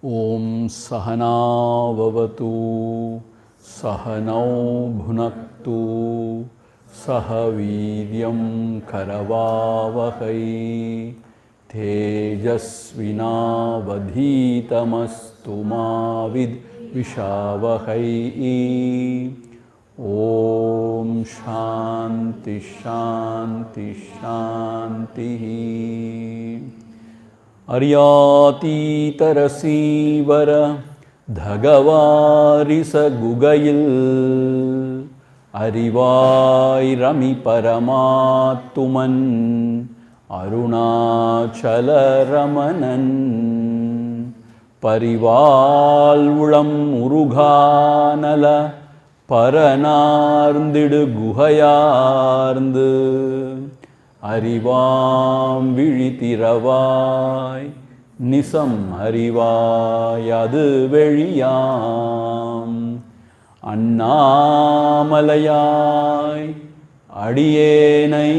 Om Sahana Vavatu Sahanau Bhunaktu Sahaviryam Karavavahai Tejasvinavadhitamastu mavid vishavahai. Om Shanti Shanti Shanti. Aryati Tarasivara Dhagavarisa Gugayil Arivai Rami Paramatuman Arunachala Ramanan Parival Ulam Muruganala Paranarndidu Guhayarndu Arivam Vizhitiravai Nisam Arivai Adu Veliyam Annamalayai Adiyenai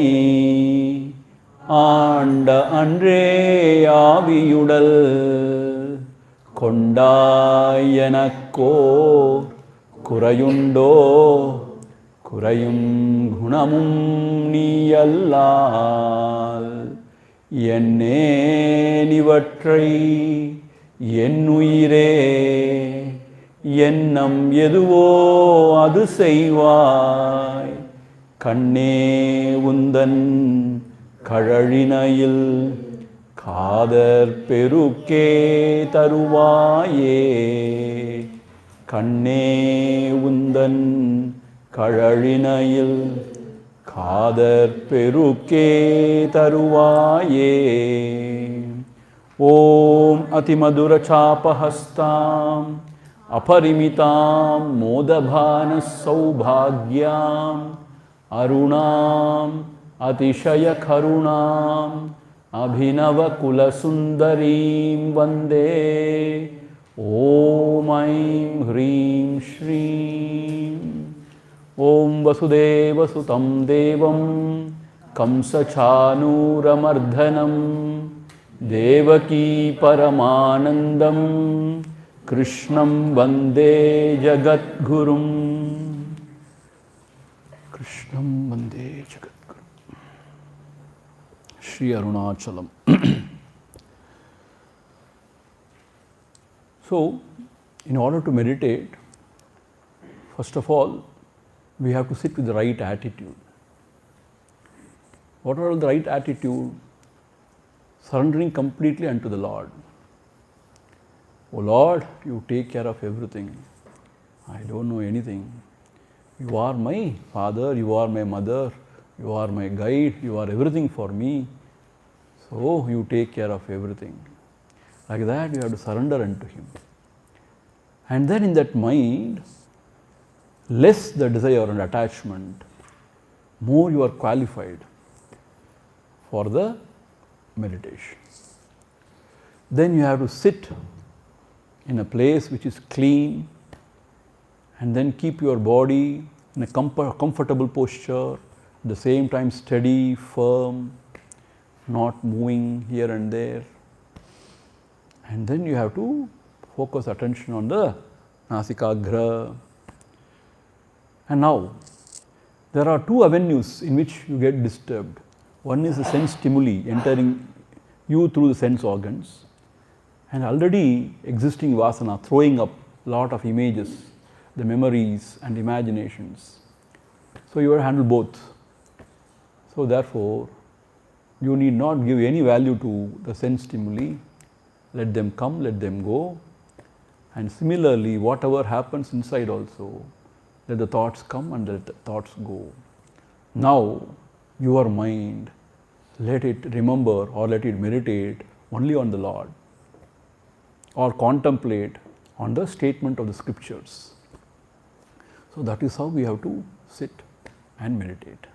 Anda Andre Aviyudal Kondayanakko Kurayundo Kurayum Gunamum Niyallal Yenne Nivatrai Yennuire Yennam Yeduvo Adu Seivai Kanne Undan Kazharinayil Kadar Peruke Taruvaye Kanne Undan Kazharinayil Kadar Peruke Taruvaye. Om Atimadura Chapahastam Aparimitam Modabhana Saubhagyam Arunam Atishaya Karunam Abhinava Kula Sundarim Vande. Om Aim Hrim Shrim Om Vasudeva Sutam Devam Kamsa Chanuramardanam Devaki Paramanandam Krishnam Vande Jagadgurum. Krishnam Vande Jagadgurum. Shri Arunachalam. So, in order to meditate, first of all, we have to sit with the right attitude. What are the right attitude? Surrendering completely unto the Lord. O Lord, you take care of everything. I don't know anything. You are my father, you are my mother, you are my guide, you are everything for me. So, you take care of everything. Like that, you have to surrender unto Him. And then in that mind, less the desire and attachment, more you are qualified for the meditation. Then you have to sit in a place which is clean and then keep your body in a comfortable posture, at the same time steady, firm, not moving here and there. And then you have to focus attention on the Nasikagra. And now, there are two avenues in which you get disturbed. One is the sense stimuli entering you through the sense organs, and already existing vasana throwing up a lot of images, the memories and imaginations. So, you have to handle both. So, therefore, you need not give any value to the sense stimuli. Let them come, let them go. And similarly, whatever happens inside also, let the thoughts come and let the thoughts go. Now, your mind, let it remember or let it meditate only on the Lord, or contemplate on the statement of the scriptures. So, that is how we have to sit and meditate.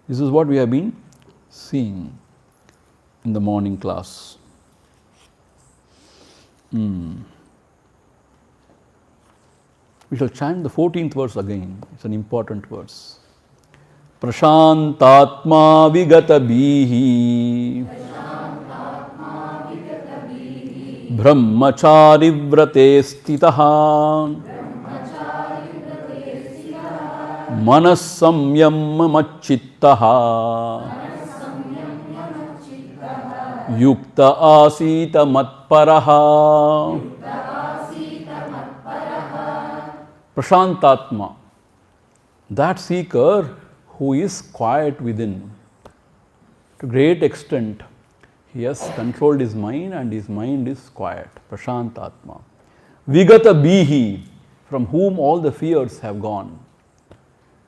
This is what we have been seeing in the morning class. We shall chant the 14th verse again. It's an important verse. Prashantatma vigata bihi brahmachari vrate stitaha manas samyammachittaha yukta asita matparaha prashantatma, that seeker who is quiet within. To a great extent, he has controlled his mind and his mind is quiet. Prashantatma. Vigata bihi, from whom all the fears have gone.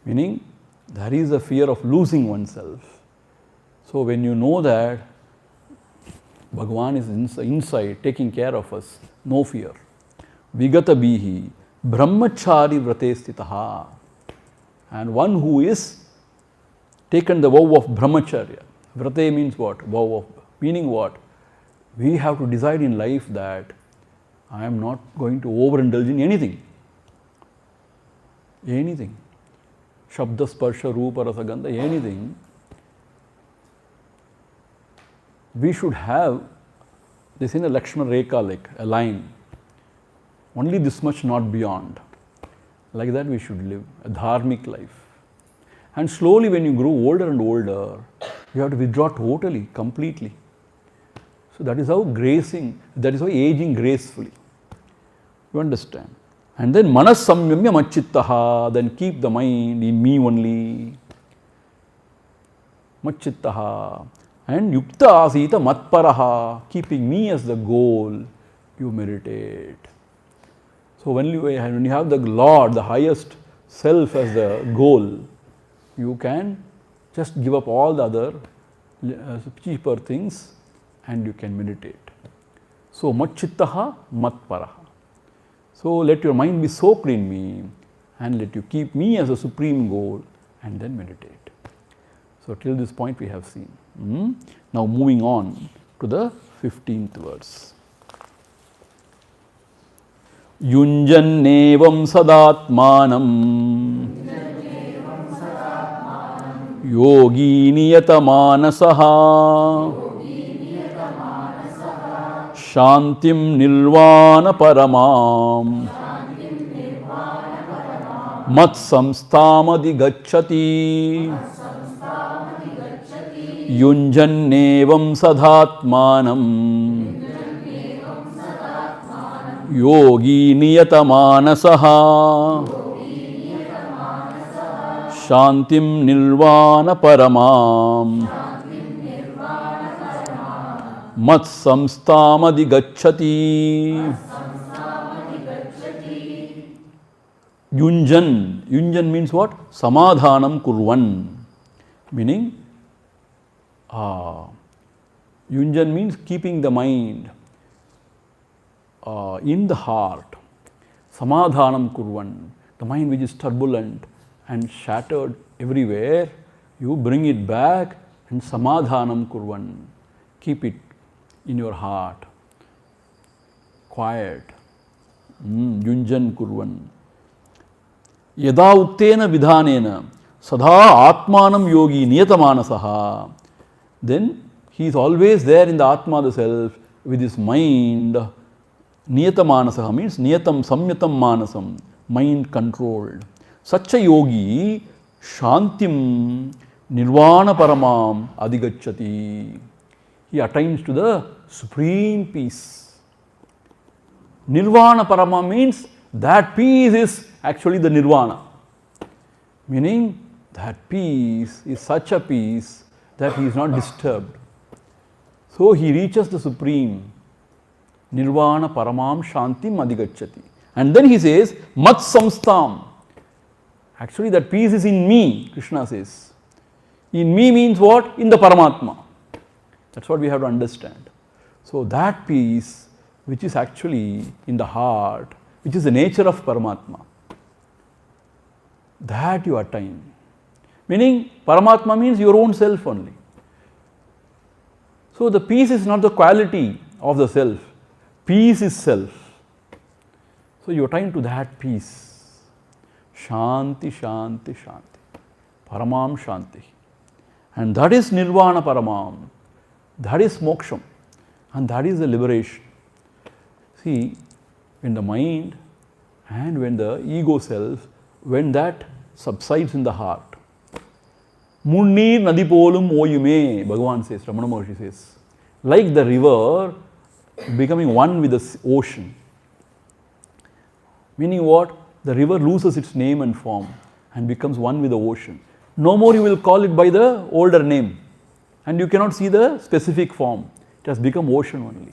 Meaning, there is a fear of losing oneself. So when you know that Bhagavan is inside, taking care of us, no fear. Vigata bihi, brahmachari vrate stitaha. And one who is taken the vow of brahmacharya. Vrate means what? Vow of, meaning what? We have to decide in life that I am not going to overindulge in anything. Anything. Shabda, sparsha, rupa, rasa, gandha, anything. We should have this in a Lakshmana Rekha, like a line. Only this much, not beyond. Like that we should live a dharmic life. And slowly when you grow older and older, you have to withdraw totally, completely. So that is how aging gracefully. You understand? And then manas samyamya machittaha, then keep the mind in me only. Machittaha. And yukta asita matparaha, keeping me as the goal, you meditate. So when you have the Lord, the highest self as the goal, you can just give up all the other cheaper things and you can meditate. So machittaha matparaha. So let your mind be soaked in me and let you keep me as a supreme goal and then meditate. So till this point we have seen. Now moving on to the 15th verse. Yunjannevam sadatmanam yogi niyatamaanasaha shantim nirvana paramam mat samstamadi gacchati yunjannevam sadatmanam yogi niyatamaanasaha shantim nirvana paramam mat samstamadi gacchati. Yunjan means what? Samadhanam kurvan. Meaning, yunjan means keeping the mind in the heart. Samadhanam kurvan, the mind which is turbulent and shattered everywhere, you bring it back and samadhanam kurvan, keep it in your heart, quiet. Yunjan kurvan. Yada uttena vidhanena sadha atmanam yogi niyatamaanasaha. Then he is always there in the Atma, the self, with his mind. Niyatamaanasaha means niyatam samyatam manasam, mind controlled. Such a yogi shantim nirvana paramam adhigacchati. He attains to the supreme peace. Nirvana paramam means that peace is actually the nirvana. Meaning that peace is such a peace that he is not disturbed. So he reaches the supreme. Nirvana paramam shantim adhigacchati. And then he says, mat samstam. Actually that peace is in me, Krishna says. In me means what? In the Paramatma. That's what we have to understand. So that peace which is actually in the heart, which is the nature of Paramatma, that you attain. Meaning Paramatma means your own self only. So the peace is not the quality of the self. Peace is self. So you attain to that peace. Shanti, Shanti, Shanti. Paramam Shanti. And that is Nirvana Paramam. That is moksham. And that is the liberation. See, when the mind and when the ego self, when that subsides in the heart, Munnir Nadipolum Oyume, Bhagavan says, Ramana Maharshi says, like the river becoming one with the ocean. Meaning what? The river loses its name and form and becomes one with the ocean. No more you will call it by the older name, and you cannot see the specific form. It has become ocean only.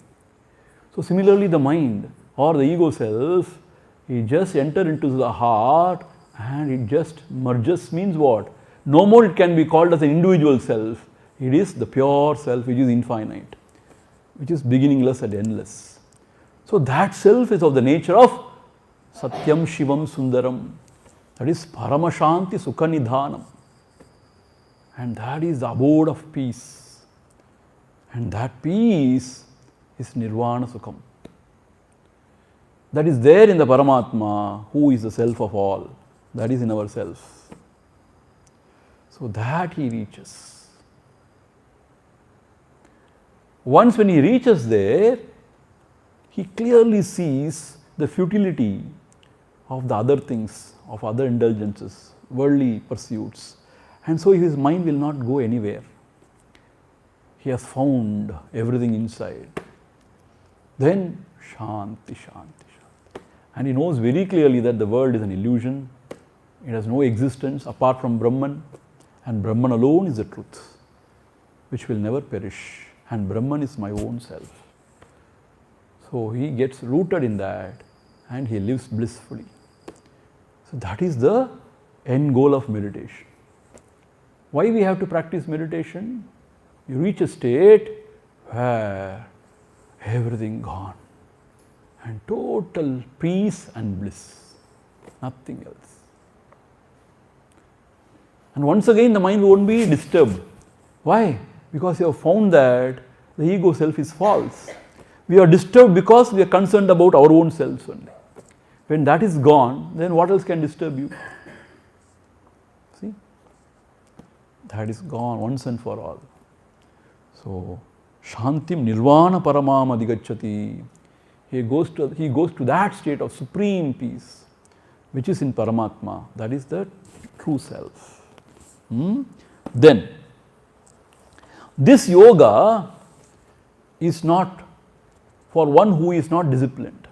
So similarly the mind or the ego self, it just enters into the heart and it just merges. Means what? No more it can be called as an individual self. It is the pure self which is infinite, which is beginningless and endless. So that self is of the nature of Satyam Shivam Sundaram. That is Paramashanti Sukhanidhanam. And that is the abode of peace. And that peace is Nirvana Sukham. That is there in the Paramatma, who is the self of all. That is in ourselves. So that he reaches. Once when he reaches there, he clearly sees the futility of the other things, of other indulgences, worldly pursuits. And so his mind will not go anywhere. He has found everything inside. Then Shanti, Shanti, Shanti. And he knows very clearly that the world is an illusion. It has no existence apart from Brahman. And Brahman alone is the truth, which will never perish. And Brahman is my own self. So he gets rooted in that and he lives blissfully. So that is the end goal of meditation. Why we have to practice meditation? You reach a state where everything gone and total peace and bliss, nothing else. And once again the mind won't be disturbed. Why? Because you have found that the ego self is false. We are disturbed because we are concerned about our own selves only. When that is gone, then what else can disturb you? See? That is gone once and for all. So, Shantim Nirvana Paramam Adhigacchati. He goes to that state of supreme peace, which is in Paramatma. That is the true self. Then, this yoga is not for one who is not disciplined.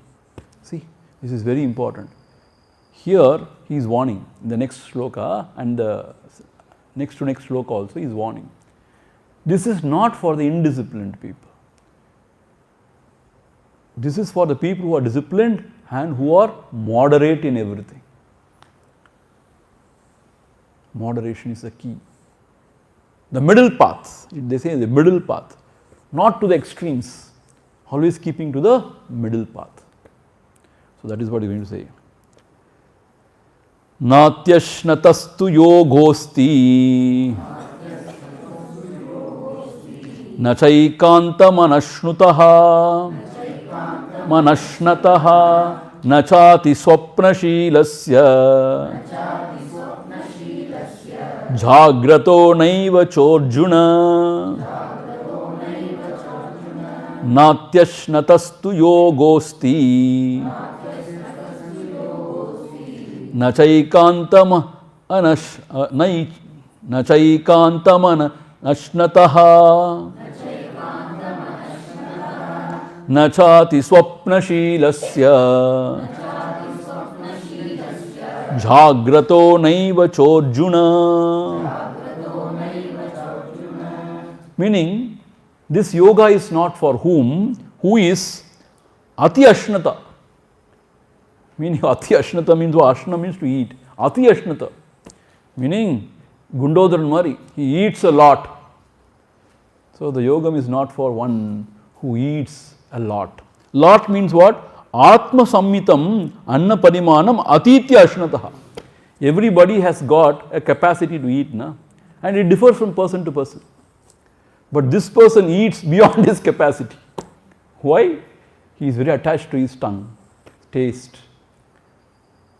See, this is very important. Here he is warning in the next shloka and the next to next shloka also he is warning. This is not for the indisciplined people. This is for the people who are disciplined and who are moderate in everything. Moderation is the key. The middle path, they say the middle path, not to the extremes, always keeping to the middle path. So that is what he is going to say. Natyashnatastu yogosti nachaikantam anashnutaha manashnataha nachati swapnashilasya Jagrato naiva chorjuna Natyashnatastu yogosti Nachaikantam anashnataha Nachati swapnashilasya Jagrato naiva chorjuna. Meaning, this yoga is not for who is ati ashnata. Meaning, ati ashnata means ashna means to eat. Ati ashnata. Meaning, Gundodharan Mari, he eats a lot. So, the yoga is not for one who eats a lot. Lot means what? Atma sammitam anna parimanam atitya ashnataha. Everybody has got a capacity to eat, na? And it differs from person to person. But this person eats beyond his capacity. Why? He is very attached to his tongue, taste.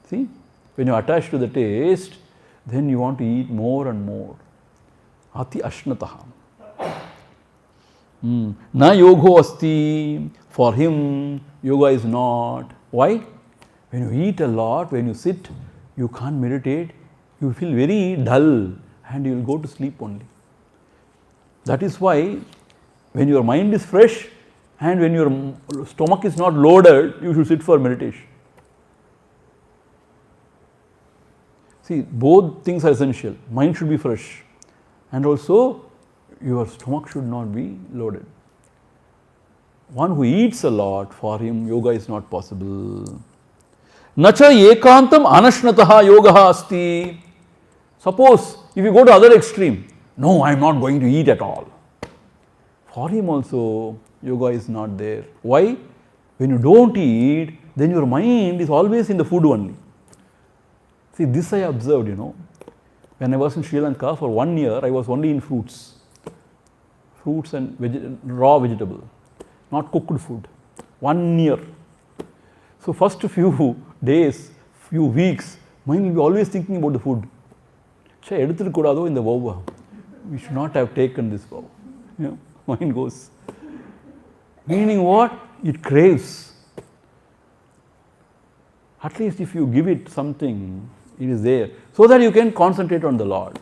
See, when you are attached to the taste, then you want to eat more and more. Ati ashnataha. Na yogo asti. For him, yoga is not. Why? When you eat a lot, when you sit, you can't meditate, you feel very dull and you will go to sleep only. That is why when your mind is fresh and when your stomach is not loaded, you should sit for meditation. See, both things are essential. Mind should be fresh and also your stomach should not be loaded. One who eats a lot, for him yoga is not possible. Nacha ekantam anashnataha yogaha asti. Suppose if you go to other extreme, no, I am not going to eat at all. For him also yoga is not there. Why? When you don't eat, then your mind is always in the food only. See, this I observed, When I was in Sri Lanka for 1 year, I was only in fruits. Fruits and raw vegetable, not cooked food. 1 year. So first few days, few weeks, mind will be always thinking about the food. In the vow. We should not have taken this vow. Mind goes. Meaning what? It craves. At least if you give it something, it is there, so that you can concentrate on the Lord.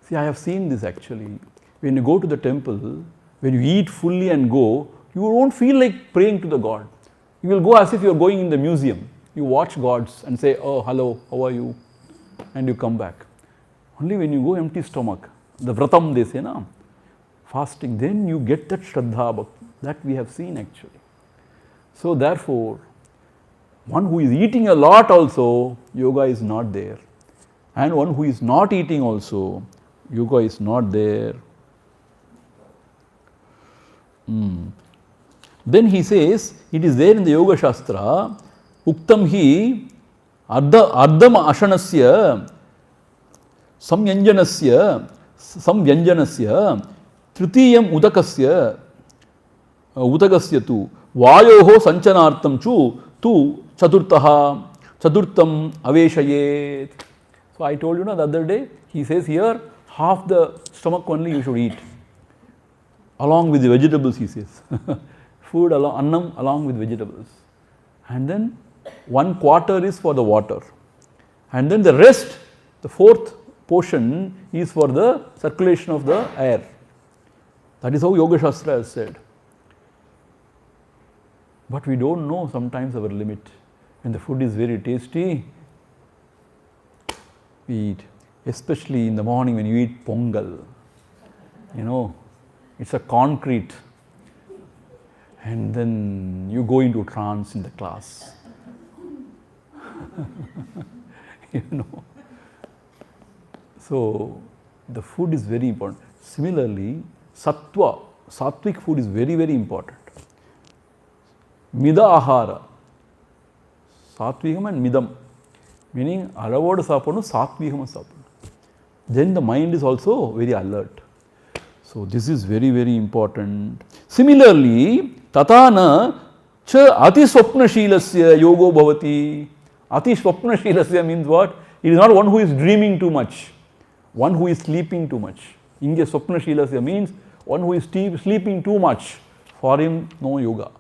See, I have seen this actually. When you go to the temple, when you eat fully and go, you won't feel like praying to the God. You will go as if you are going in the museum. You watch gods and say, oh, hello, how are you? And you come back. Only when you go empty stomach, the vratam they say, na? Fasting, then you get that Shraddha Bhakti that we have seen actually. So therefore, one who is eating a lot also, yoga is not there. And one who is not eating also, yoga is not there. Then he says, it is there in the Yoga Shastra, Uktam hi ardham ashanasya samyanjanasya tritiyam udakasya tu vayoho sanchanartam tu chaturtam aveshayet. So I told you the other day, he says here, half the stomach only you should eat. Along with the vegetables, he says. Food, annam along with vegetables. And then 1/4 is for the water. And then the rest, the fourth portion is for the circulation of the air. That is how Yoga Shastra has said. But we don't know sometimes our limit. When the food is very tasty, we eat. Especially in the morning when you eat pongal. It's a concrete. And then you go into trance in the class. So the food is very important. Similarly, sattvic food is very, very important. Mida ahara, satvigam and midam, meaning alavodu saapanu, satvigam saapanu. Then the mind is also very alert. So this is very, very important. Similarly, tatana cha ati swapnashilasya yogo bhavati. Ati swapnashilasya means what? It is not one who is dreaming too much, one who is sleeping too much. Inge swapnashilasya means one who is sleeping too much. For him, no yoga.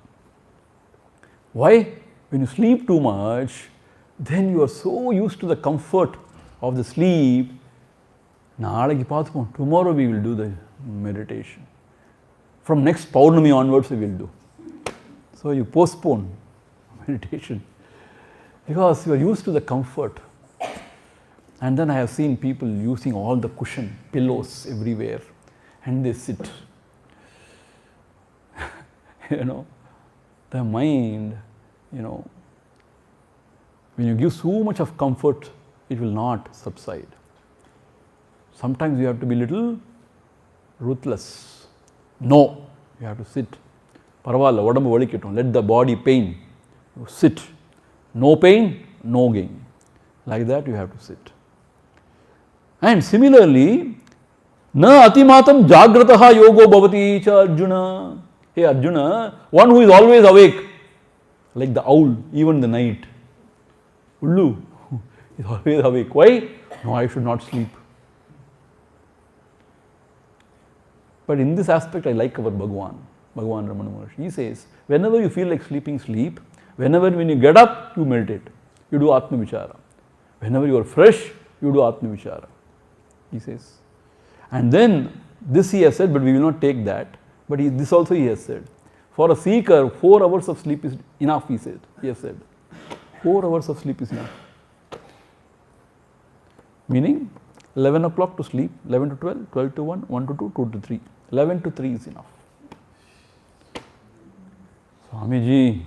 Why? When you sleep too much, then you are so used to the comfort of the sleep. Tomorrow we will do the meditation. From next Paurnami onwards we will do. So you postpone meditation because you are used to the comfort. And then I have seen people using all the cushion, pillows everywhere, and they sit. The mind, when you give so much of comfort, it will not subside. Sometimes you have to be little ruthless. No, you have to sit. Parvala, vadambu valikittum. Let the body pain. You sit. No pain, no gain. Like that you have to sit. And similarly, na atimatam jagrataha yogo bhavati cha Arjuna. Hey Arjuna, one who is always awake, like the owl, even the night. Ullu is always awake. Why? No, I should not sleep. But in this aspect, I like our Bhagavan Ramana Maharshi. He says, whenever you feel like sleeping, sleep. Whenever when you get up, you meditate. You do Atma Vichara. Whenever you are fresh, you do Atma Vichara. He says. And then, this he has said, but we will not take that. But this also he has said. For a seeker, 4 hours of sleep is enough, he said. He has said. 4 hours of sleep is enough. Meaning, 11 o'clock to sleep, 11 to 12, 12 to 1, 1 to 2, 2 to 3. 11 to 3 is enough. Swamiji,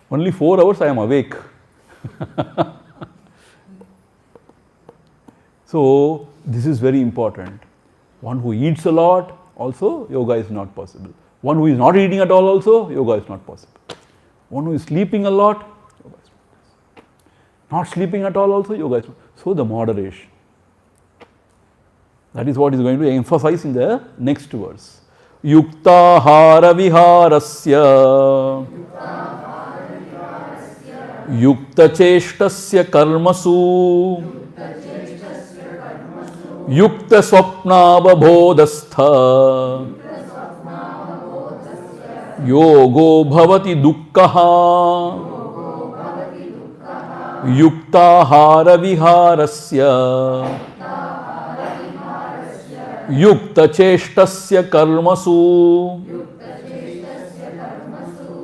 only 4 hours I am awake. So, this is very important. One who eats a lot, also yoga is not possible. One who is not eating at all, also yoga is not possible. One who is sleeping a lot, yoga is not possible. Not sleeping at all, also yoga is not possible. So, the moderation. That is what he is going to emphasize in the next verse. Yuktahara viharasya yukta cheshtasya karmasu yukta swapnavabodhastha yogo bhavati dukkha yuktahara viharasya yukta cheshtasya karmasu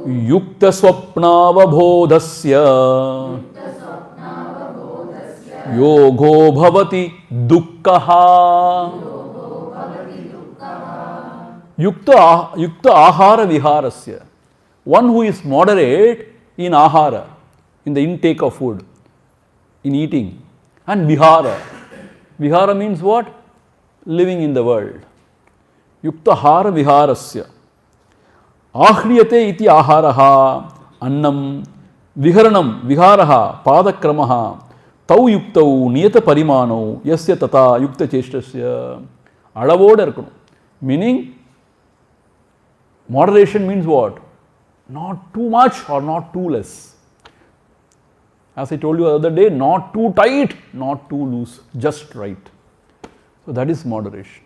yukta swapnavabodhasya yogo bhavati dukkha yukta ahara viharasya. One who is moderate in ahara, in the intake of food, in eating, and vihara. Vihara means what? Living in the world. Yuktahara viharasya. Ahriyate iti aharaha annam viharanam viharaha padakramaha tau yuktau niyata parimanau yasya tata yukta cheshtasya. Alavoda irukkanum. Meaning, moderation means what? Not too much or not too less. As I told you the other day, not too tight, not too loose, just right. So, that is moderation.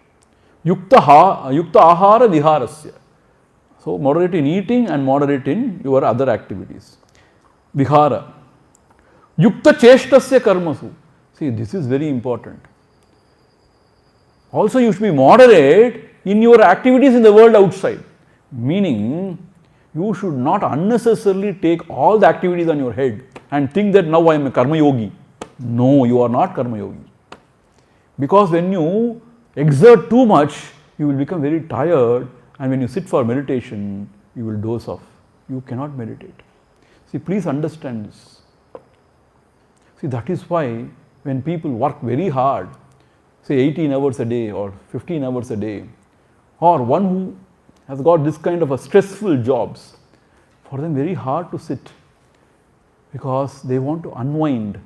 Yukta ahara viharasya. So, moderate in eating and moderate in your other activities. Vihara. Yukta cheshtasya karmasu. See, this is very important. Also, you should be moderate in your activities in the world outside. Meaning, you should not unnecessarily take all the activities on your head and think that now I am a karma yogi. No, you are not karma yogi. Because when you exert too much, you will become very tired, and when you sit for meditation, you will doze off. You cannot meditate. See, please understand this. See, that is why when people work very hard, say 18 hours a day or 15 hours a day, or one who has got this kind of a stressful jobs, for them very hard to sit because they want to unwind.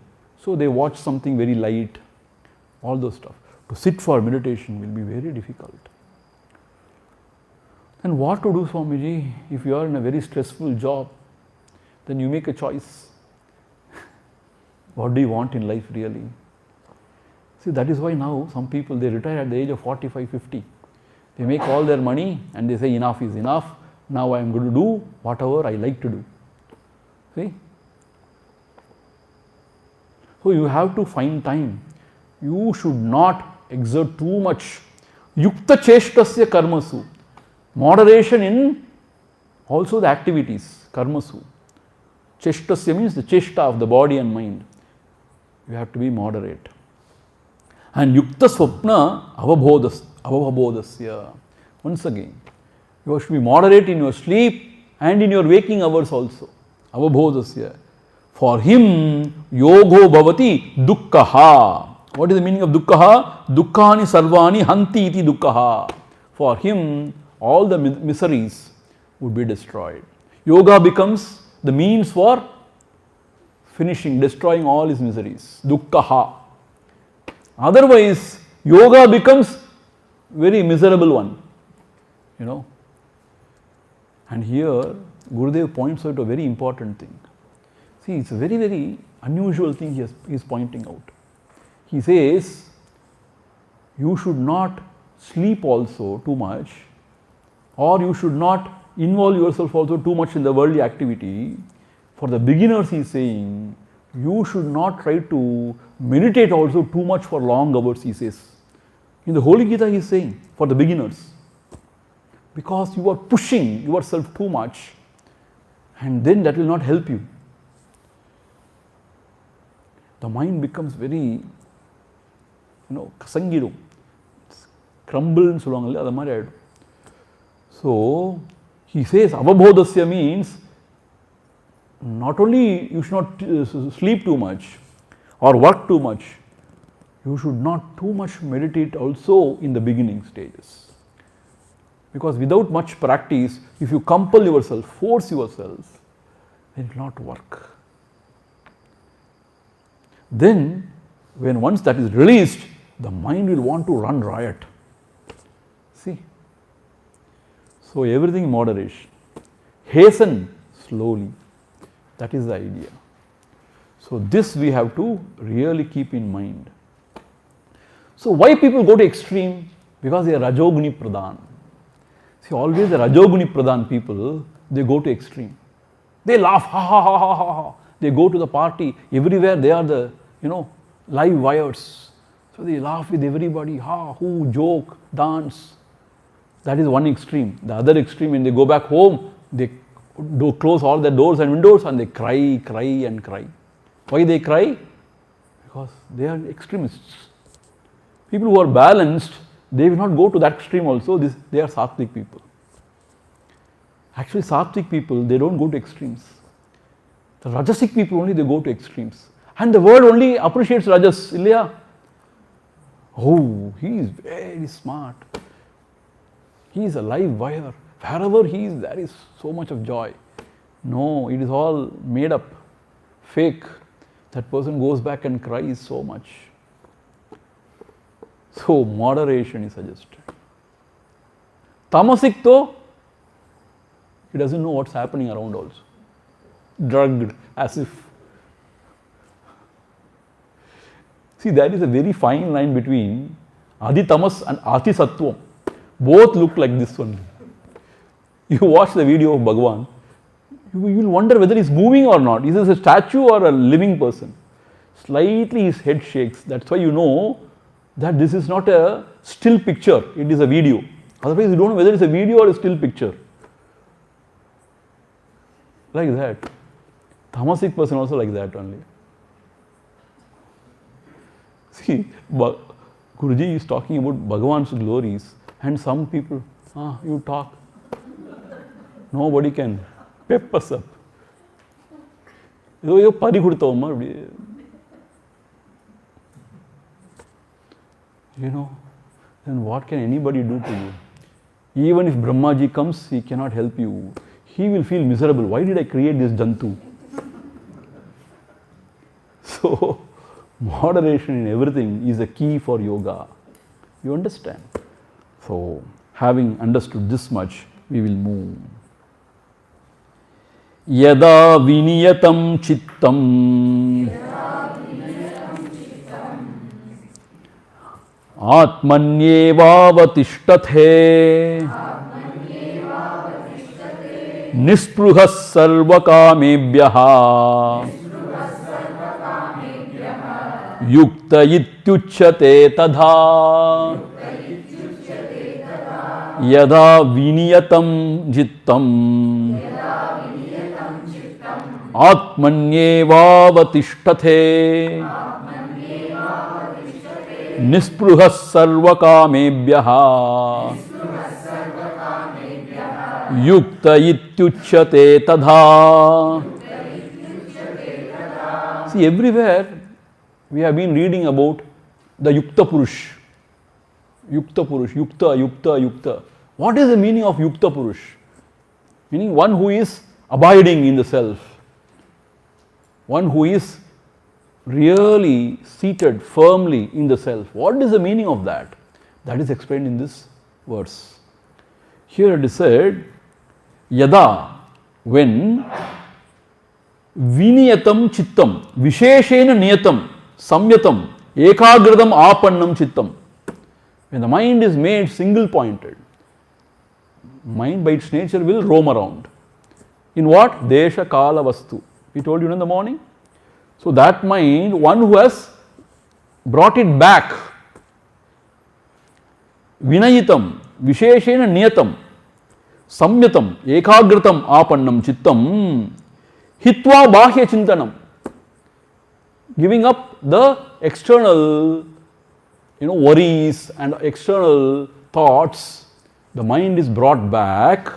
So, they watch something very light. All those stuff. To sit for meditation will be very difficult. Then what to do, Swamiji, if you are in a very stressful job? Then you make a choice. What do you want in life really? See, that is why now some people, they retire at the age of 45, 50. They make all their money and they say enough is enough. Now I am going to do whatever I like to do. See? So, you have to find time. You should not exert too much. Yukta cheshtasya karmasu. Moderation in also the activities, karmasu. Cheshtasya means the cheshta of the body and mind. You have to be moderate. And yukta swapna avabodhasya. Once again, you should be moderate in your sleep and in your waking hours also. Avabodhasya. For him, yogo bhavati dukkha. What is the meaning of dukkha? Dukkhani sarvani hanti iti dukkha. For him, all the miseries would be destroyed. Yoga becomes the means for finishing, destroying all his miseries. Dukkha. Otherwise, yoga becomes very miserable one. You know. And here, Gurudev points out a very important thing. See, it's a very, very unusual thing he is pointing out. He says, you should not sleep also too much, or you should not involve yourself also too much in the worldly activity. For the beginners, he is saying, you should not try to meditate also too much for long hours, he says. In the Holy Gita, he is saying, for the beginners, because you are pushing yourself too much, and then that will not help you. The mind becomes very, kasangirum, crumble and so. So, he says, avabodhasya means not only you should not sleep too much or work too much, you should not too much meditate also in the beginning stages. Because without much practice, if you compel yourself, force yourself, it will not work. Then, when once that is released, the mind will want to run riot. See? So, everything in moderation. Hasten slowly. That is the idea. So, this we have to really keep in mind. So, why people go to extreme? Because they are Rajoguni Pradhan. See, always the Rajoguni Pradhan people, they go to extreme. They laugh, ha ha ha ha ha ha. They go to the party, everywhere they are the, live wires. So, they laugh with everybody, ha, who, joke, dance. That is one extreme. The other extreme, when they go back home, they close all the doors and windows and they cry, cry and cry. Why they cry? Because they are extremists. People who are balanced, they will not go to that extreme also. They are Sattvic people. Actually, Sattvic people, they don't go to extremes. The Rajasic people only, they go to extremes. And the world only appreciates Rajas, Ilya. Oh, he is very smart. He is a live wire. Wherever he is, there is so much of joy. No, it is all made up, fake. That person goes back and cries so much. So, moderation is suggested. Tamasic though, he doesn't know what's happening around also. Drugged, as if. See, there is a very fine line between Adi Tamas and Ati Sattvam. Both look like this one. You watch the video of Bhagavan, you will wonder whether he's moving or not. Is this a statue or a living person? Slightly his head shakes. That's why you know that this is not a still picture, it is a video. Otherwise, you don't know whether it's a video or a still picture. Like that. Tamasic person also like that only. See, Guruji is talking about Bhagavan's glories, and some people, you talk. Nobody can pep us up. Then what can anybody do to you? Even if Brahmaji comes, he cannot help you. He will feel miserable. Why did I create this Jantu? So, moderation in everything is a key for yoga. You understand? So, having understood this much, we will move. Yada viniyatam chittam atmanyevavatishthathe nispruhas sarvakamebhyaha yukta ityuchyate tadha yada viniyatam jittam atmanyevavatishthathe nispruhas sarvakamebhyaha yukta ityuchyate tadha. See, everywhere we have been reading about the Yukta Purush. Yukta Purush, Yukta, Yukta, Yukta. What is the meaning of Yukta Purush? Meaning one who is abiding in the self. One who is really seated firmly in the self. What is the meaning of that? That is explained in this verse. Here it is said, Yada, when Viniyatam Chittam, Visheshena Niyatam, Samyatam, Ekagradam Apannam Chittam. When the mind is made single pointed, mind by its nature will roam around. In what? Desha Kala Vastu. We told you in the morning. So that mind, one who has brought it back, Vinayitam, Visheshena Niyatam, Samyatam, Ekagratam Apannam Chittam, Hitva Bahya Chintanam, giving up the external worries and external thoughts, the mind is brought back.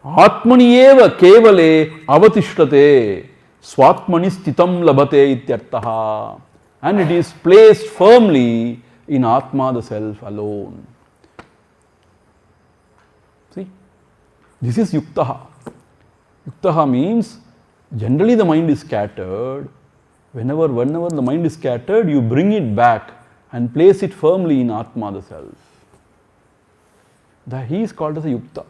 Atmaniyeva kevale avatishtate swatmani stitam labate ityartaha, and it is placed firmly in Atma, the self alone. See, this is yuktaha. Yuktaha means generally the mind is scattered. Whenever the mind is scattered, you bring it back and place it firmly in Atma, the self. He is called as a yukta.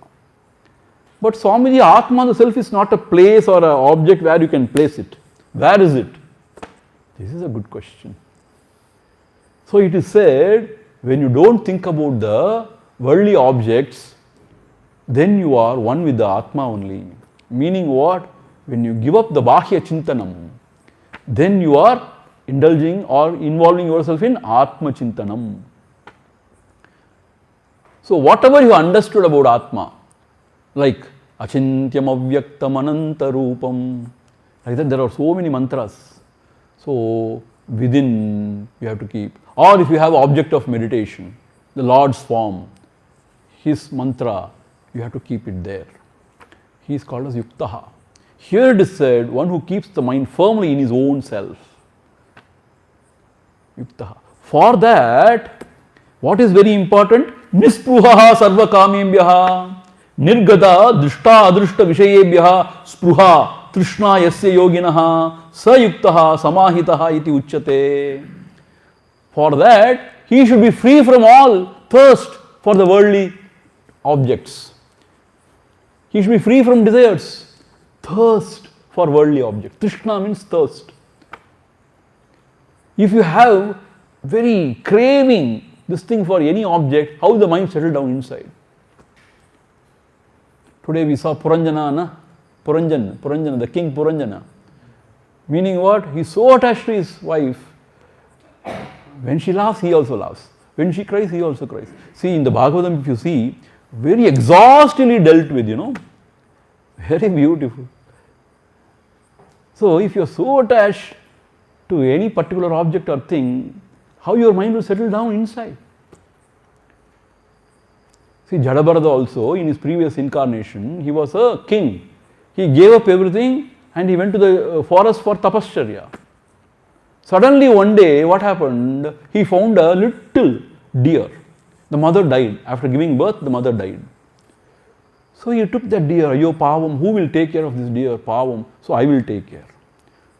But Swamiji, Atma, the self is not a place or an object where you can place it. Where is it? This is a good question. So it is said, when you don't think about the worldly objects, then you are one with the Atma only. Meaning what? When you give up the Bahya Chintanam, then you are indulging or involving yourself in Atma Chintanam. So whatever you understood about Atma, like Achintyam Avyaktam Ananta Rupam, like that there are so many mantras. So within you have to keep, or if you have object of meditation, the Lord's form, His mantra, you have to keep it there. He is called as Yuktaha. Here it is said, one who keeps the mind firmly in his own self. Yuktaha. For that, what is very important? Nispruhaha sarva kamembhyaha nirgata drishta adrishta vishayebhyaha spruha trishna yasya yoginaha sayuktaha samahitaha iti uchyate. For that, he should be free from all thirst for the worldly objects. He should be free from desires. Thirst for worldly objects. Trishna means thirst. If you have very craving this thing for any object, how the mind settle down inside? Today we saw Puranjana, the king Puranjana. Meaning what? He is so attached to his wife. When she laughs, he also laughs. When she cries, he also cries. See, in the Bhagavatam, if you see, very exhaustively dealt with, very beautiful. So, if you are so attached to any particular object or thing, how your mind will settle down inside? See, Jadabharata also, in his previous incarnation, he was a king. He gave up everything and he went to the forest for tapasya. Suddenly one day, what happened? He found a little deer. The mother died. After giving birth, the mother died. So he took that deer, yo pavam, who will take care of this deer? Pavam. So I will take care.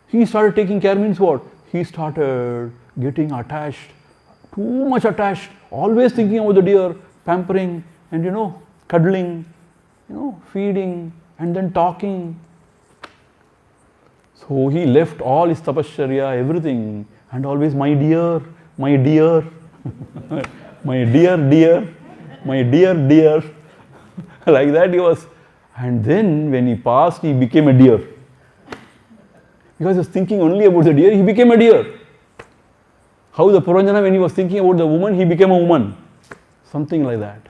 He started taking care means what? He started getting attached, too much attached, always thinking about the deer, pampering and cuddling, feeding and then talking. So he left all his tapasya, everything, and always my dear, my dear, my dear, dear, my dear, dear. Like that he was. And then when he passed, he became a deer. Because he was thinking only about the deer, he became a deer. How the Puranjana, when he was thinking about the woman, he became a woman. Something like that.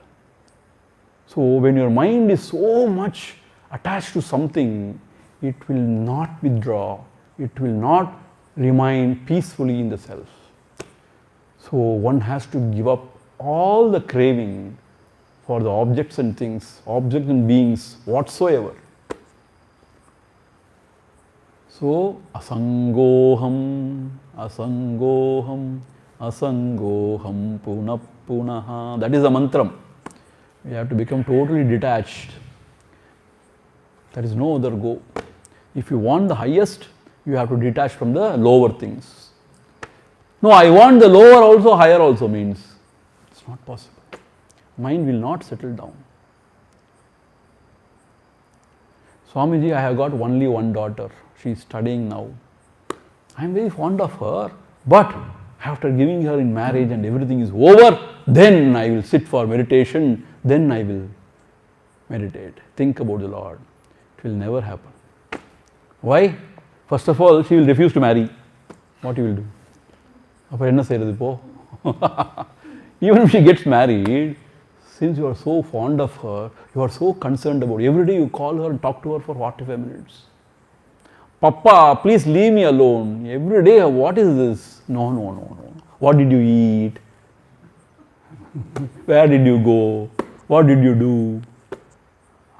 So when your mind is so much attached to something, it will not withdraw. It will not remain peacefully in the self. So one has to give up all the craving for the objects and things, objects and beings whatsoever. So asangoham, asangoham, asangoham punah punaha. That is the mantram. We have to become totally detached. There is no other go. If you want the highest, you have to detach from the lower things. No, I want the lower also, higher also means it's not possible. Mind will not settle down. Swamiji, I have got only one daughter. She is studying now. I am very fond of her, but After giving her in marriage and everything is over, then I will sit for meditation, then I will meditate. Think about the Lord. It will never happen. Why? First of all, she will refuse to marry. What you will do? அப்புறம் என்ன செய்யறது இப்போ? Even if she gets married, since you are so fond of her, you are so concerned about her. Every day you call her and talk to her for 45 minutes. Papa, please leave me alone. Every day, what is this? No. What did you eat? Where did you go? What did you do?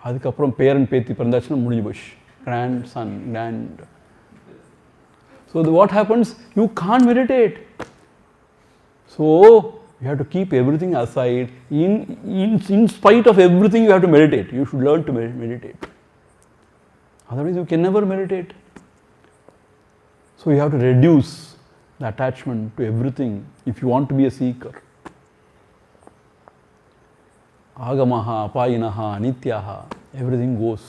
அதுக்கப்புறம் பேரன் பேத்தி பிறந்தாச்சுன்னா முடிஞ்சு போச்சு. Grandson, grand. So what happens? You can't meditate. So you have to keep everything aside. In spite of everything, you have to meditate. You should learn to meditate. Otherwise, you can never meditate. So you have to reduce the attachment to everything if you want to be a seeker. Agamaha, apayinaha, anityaha, everything goes.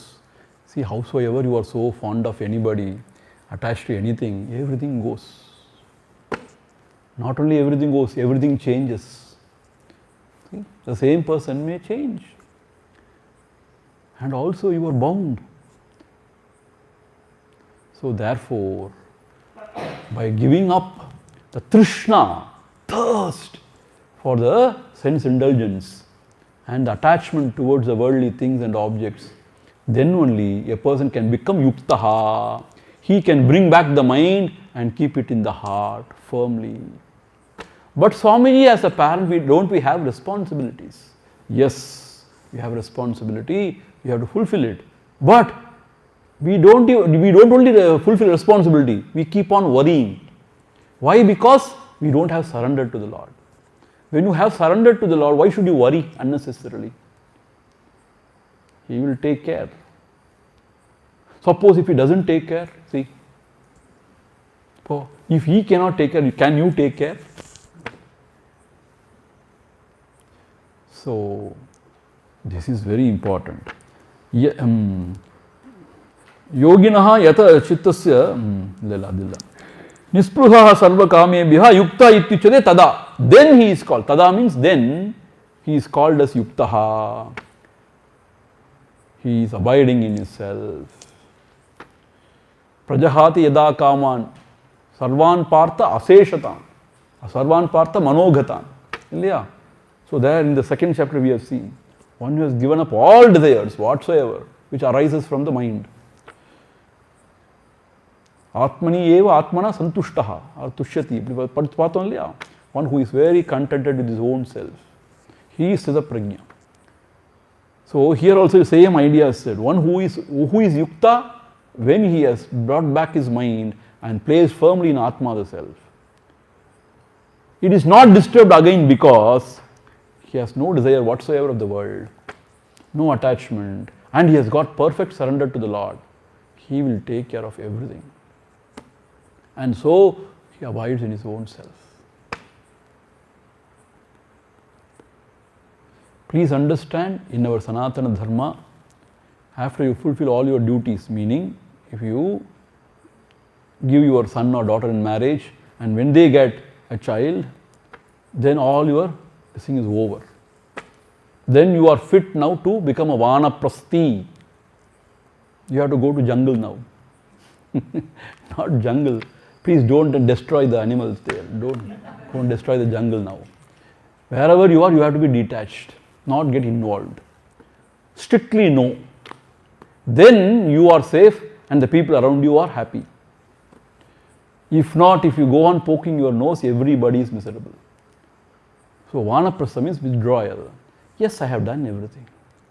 See, howsoever you are so fond of anybody, attached to anything, everything goes. Not only everything goes, everything changes. See, the same person may change. And also you are bound. So therefore, by giving up the trishna, thirst for the sense indulgence and the attachment towards the worldly things and objects, then only a person can become yuktaha. He can bring back the mind and keep it in the heart firmly. But Swamiji, as a parent, don't we have responsibilities? Yes, we have responsibility, we have to fulfill it. But we don't only fulfill responsibility, we keep on worrying. Why? Because we don't have surrendered to the Lord. When you have surrendered to the Lord, why should you worry unnecessarily? He will take care. Suppose if he doesn't take care, see, if he cannot take care, can you take care? So this is very important. Yoginaha yata chittasya nispruhaha sarva kamebhyaha yukta ityuchyate tada. Then he is called. Tada means then he is called as yuktaha. He is abiding in himself. Prajahati yada kaman sarvan partha aseshatan, sarvan partha manogatan. Illaya? So there in the second chapter we have seen, one who has given up all desires whatsoever which arises from the mind. Atmani eva atmana santushtaha or tushyati. One who is very contented with his own self. He is Siddha Prajna. So here also the same idea is said. One who is yukta when he has brought back his mind and placed firmly in Atma, the self. It is not disturbed again because he has no desire whatsoever of the world, no attachment, and he has got perfect surrender to the Lord. He will take care of everything. And so he abides in his own self. Please understand, in our Sanatana Dharma, after you fulfill all your duties, meaning if you give your son or daughter in marriage and when they get a child, then all your thing is over. Then you are fit now to become a vanaprasthi. You have to go to jungle now. Not jungle. Please don't destroy the animals there. Don't destroy the jungle now. Wherever you are, you have to be detached, not get involved. Strictly no. Then you are safe and the people around you are happy. If not, if you go on poking your nose, everybody is miserable. So vanaprastha means withdrawal. Yes, I have done everything.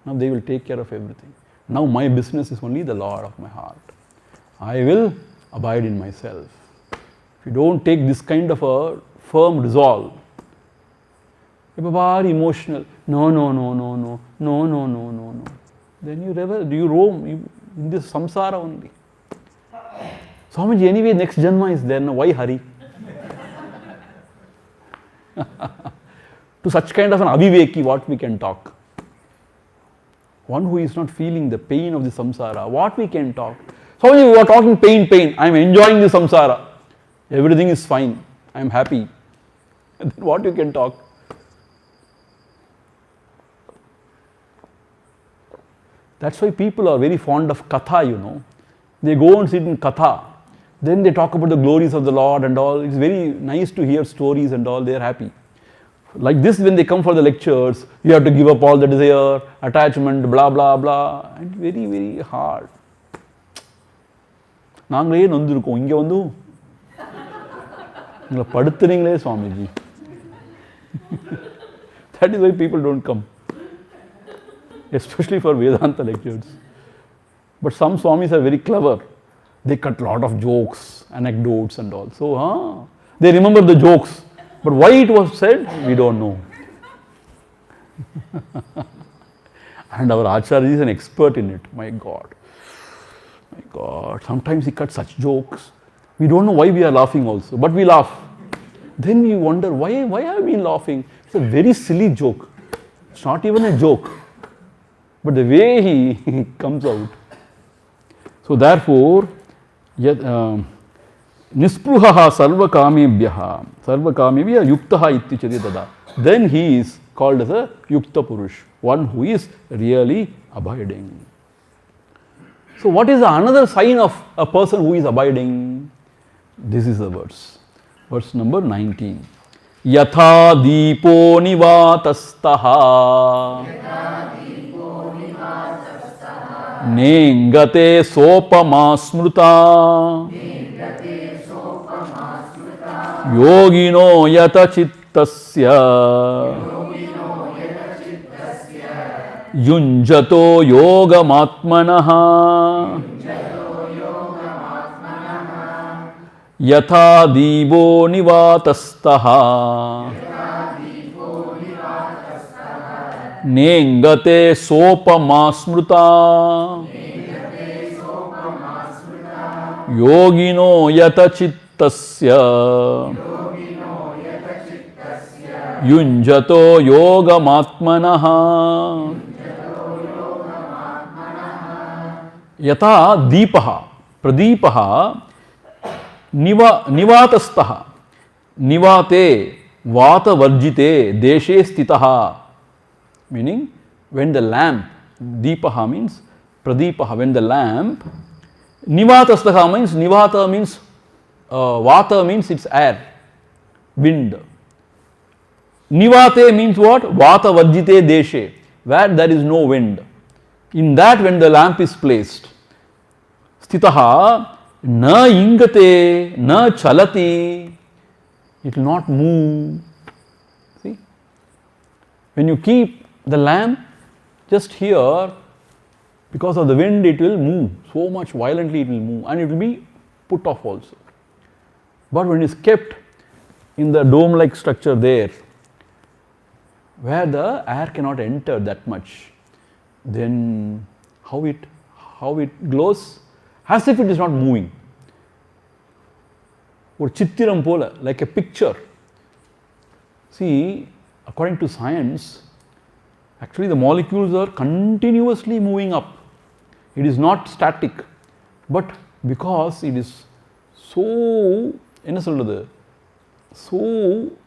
Now they will take care of everything. Now my business is only the Lord of my heart. I will abide in myself. If you don't take this kind of a firm resolve, if you are emotional, no, then you roam in this samsara only. Swamiji, anyway, next Janma is there, now why hurry? To such kind of an aviveki, what we can talk? One who is not feeling the pain of the samsara, what we can talk? Swamiji, you are talking pain, I am enjoying the samsara. Everything is fine, I am happy. Then what you can talk? That's why people are very fond of katha, you know. They go and sit in katha. Then they talk about the glories of the Lord and all. It's very nice to hear stories and all. They are happy. Like this, when they come for the lectures, you have to give up all the desire, attachment, blah, blah, blah. And very, very hard. நாங்களே நொந்திருக்கோம் இங்கே வந்து உங்களை படுத்துறீங்களே Swamiji. That is why people don't come, especially for Vedanta lectures. But some Swamis are very clever. They cut a lot of jokes, anecdotes and all. So they remember the jokes. But why it was said, we don't know. And our Acharya is an expert in it. My God. My God. Sometimes he cuts such jokes. We don't know why we are laughing also. But we laugh. Then we wonder, why have we been laughing? It's a very silly joke. It's not even a joke. But the way he comes out. So therefore, Nispruhaha sarvakamebhya yuktaha ityuchate tada. Then he is called as a yukta purush, one who is really abiding. So what is another sign of a person who is abiding? This is the verse. Verse number 19. Yatha deepo nivatastaha Nengate sopama smruta Yogino yata chittasya Yunjato yogamatmanaha Yatha divo nivatastaha Nengate sopama smruta Yogino yata chittasya Yunjato yogamatmanaha Yata deepaha pradeepaha nivatastaha nivate vata varjite deshe stitaha. Meaning, when the lamp, deepaha means pradeepaha, when the lamp, nivatastaha means, nivata means, vata means it's air, wind. Nivate means what? Vata varjite deshe, where there is no wind. In that, when the lamp is placed, stitaha na ingate na chalati, it will not move. See? When you keep the lamp just here, because of the wind it will move, so much violently it will move and it will be put off also. But when it is kept in the dome like structure there, where the air cannot enter that much, then how it glows? As if it is not moving. Or chittiram pola, like a picture. See, according to science, actually the molecules are continuously moving up. It is not static. But because it is so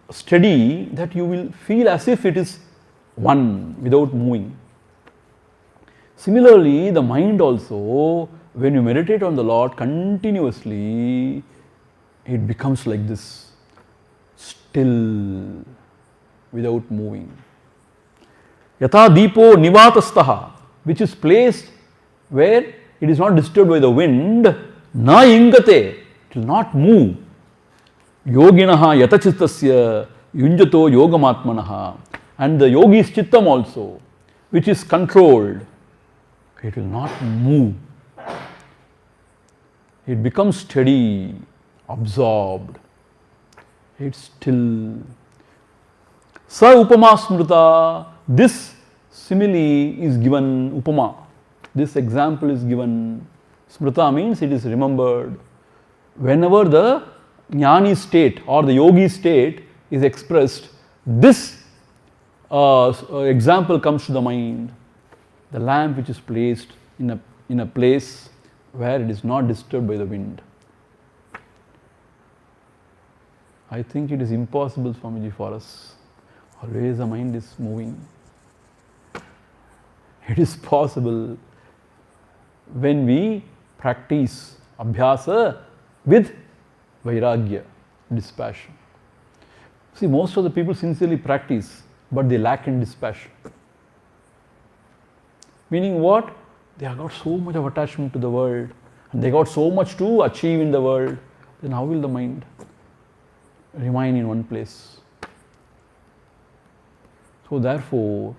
steady that you will feel as if it is one without moving. Similarly, the mind also, when you meditate on the Lord continuously, it becomes like this, still, without moving. Yatha deepo nivatastaha, which is placed where it is not disturbed by the wind, na ingate, it will not move. Yoginaha yatachittasya yunjato yogamatmanaha. And the yogi's chittam also, which is controlled, it will not move. It becomes steady, absorbed. It's still. Sa upama smruta. This simile is given, upama. This example is given. Smruta means it is remembered. Whenever the jnani state or the yogi state is expressed, this example comes to the mind. The lamp which is placed in a place where it is not disturbed by the wind. I think it is impossible, Swamiji, for us. Always the mind is moving. It is possible when we practice abhyasa with vairagya, dispassion. See, most of the people sincerely practice, but they lack in dispassion. Meaning what? They have got so much of attachment to the world, and they got so much to achieve in the world. Then how will the mind remain in one place? So therefore,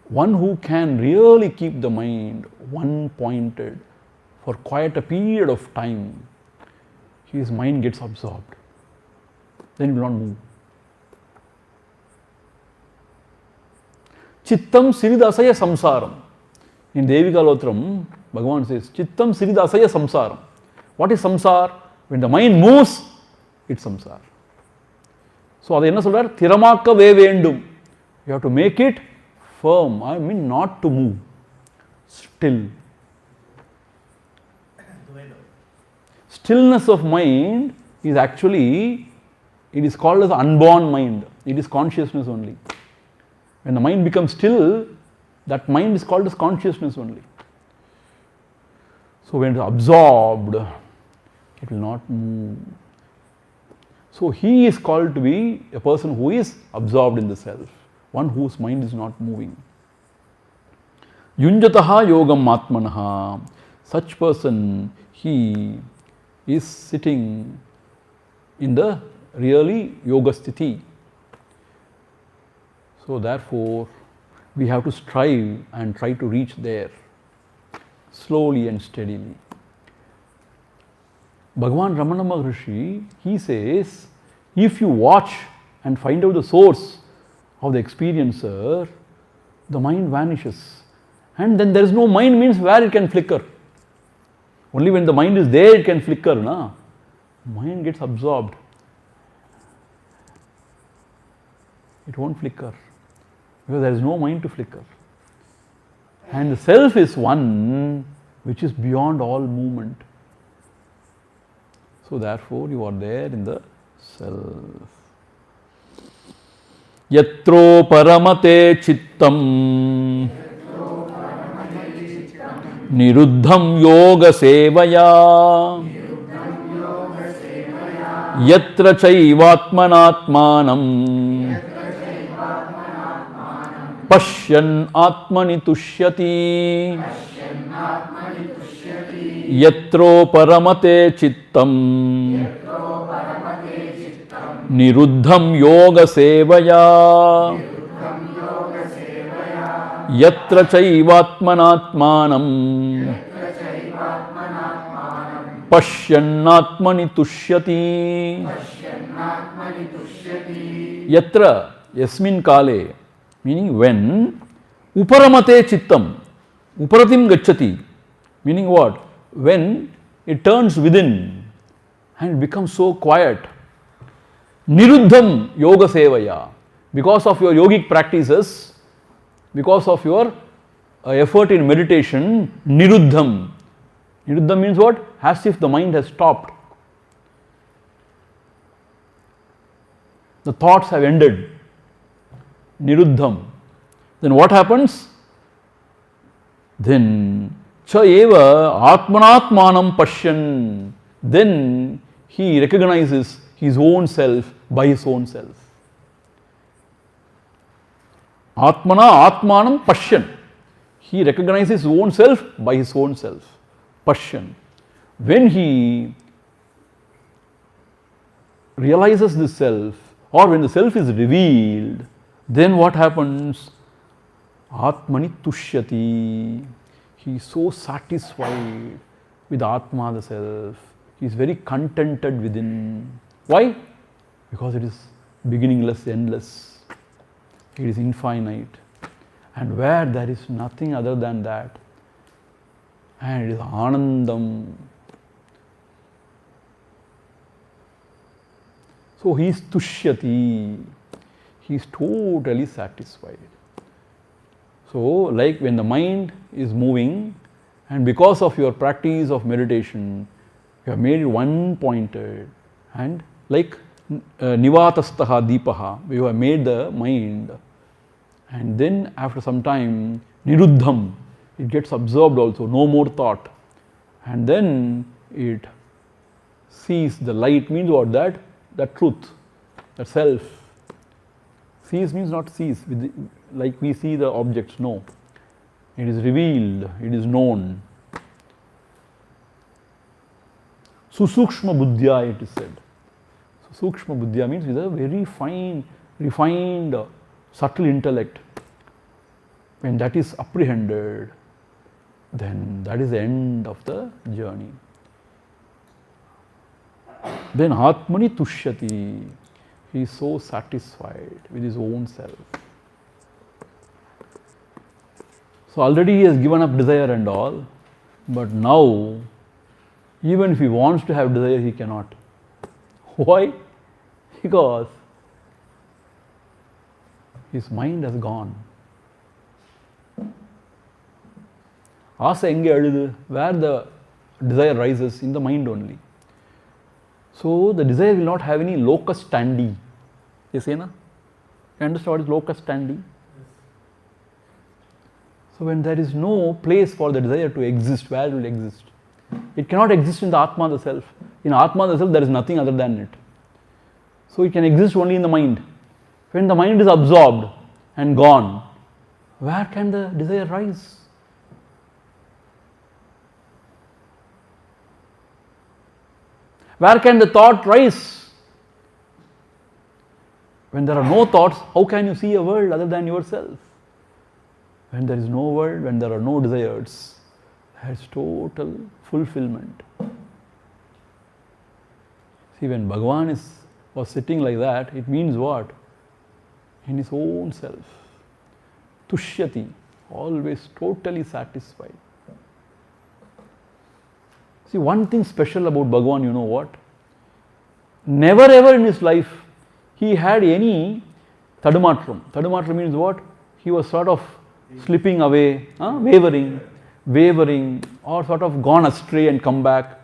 one who can really keep the mind one pointed for quite a period of time, his mind gets absorbed. Then he will not move. Chittam siridasaya samsaram. In Devika Lotram, Bhagavan says, Chittam siridasaya samsaram. What is samsar? When the mind moves, it's samsar. So, அது என்ன சொல்றார்? திறமாக்கவே வேண்டும். You have to make it firm. I mean not to move. Still. Stillness of mind is actually, it is called as unborn mind. It is consciousness only. When the mind becomes still, that mind is called as consciousness only. So when it is absorbed, it will not move. So he is called to be a person who is absorbed in the self, one whose mind is not moving. Yunjataha yogam atmanaha. Such person, he is sitting in the really yoga sthiti. So therefore, we have to strive and try to reach there slowly and steadily. Bhagavan Ramana Maharshi, he says, if you watch and find out the source of the experiencer, the mind vanishes. And then there is no mind means where it can flicker. Only when the mind is there it can flicker. Na? Mind gets absorbed. It won't flicker. Because there is no mind to flicker. And the self is one which is beyond all movement. So therefore you are there in the self. Yatro paramate chittam niruddham yoga sevaya yatra chaivatmanatmanam Pashyan atmani tushyati yatro paramate chittam niruddham yoga sevaya yatra chaivatmanatmanam Pashyan atmani tushyati yatra yasmin kale. Meaning when uparamate chittam, uparatim gacchati, meaning what? When it turns within and becomes so quiet. Niruddham yoga sevaya, because of your yogic practices, because of your effort in meditation, niruddham. Niruddham means what? As if the mind has stopped. The thoughts have ended. Niruddham. Then what happens? Then cha eva atmanatmanam pashyan. Then he recognizes his own self by his own self. Atmana atmanam pashyan. He recognizes his own self by his own self. Pashyan. When he realizes the self, or when the self is revealed, then what happens? Atmani tushyati. He is so satisfied with Atma, the self. He is very contented within. Why? Because it is beginningless, endless. It is infinite. And where there is nothing other than that. And it is Anandam. So he is tushyati. He is totally satisfied. So, like when the mind is moving, and because of your practice of meditation, you have made it one pointed, and like Nivatastaha Deepaha, you have made the mind, and then after some time, Niruddham, it gets absorbed also, no more thought, and then it sees the light. Means what? That truth, that self. Sees means not sees, like we see the objects, no. It is revealed, it is known. Susukshma buddhya, it is said. Sukshma buddhya means with a very fine, refined, subtle intellect. When that is apprehended, then that is the end of the journey. Then Atmani Tushyati, he is so satisfied with his own self. So already he has given up desire and all, but now, even if he wants to have desire, he cannot. Why? Because his mind has gone. Asa enge aludu, where the desire rises, in the mind only. So the desire will not have any locus standi. You see, na? You understand what is locus standi? So when there is no place for the desire to exist, where it will exist? It cannot exist in the Atma, the self. In Atma, the self, there is nothing other than it. So it can exist only in the mind. When the mind is absorbed and gone, where can the desire rise? Where can the thought rise? When there are no thoughts, how can you see a world other than yourself? When there is no world, when there are no desires, there is total fulfillment. See, when Bhagavan was sitting like that, it means what? In his own self. Tushyati, always totally satisfied. See, one thing special about Bhagavan, you know what? Never ever in his life he had any tadumatram. Tadumatram means what? He was sort of slipping away, wavering, or sort of gone astray and come back.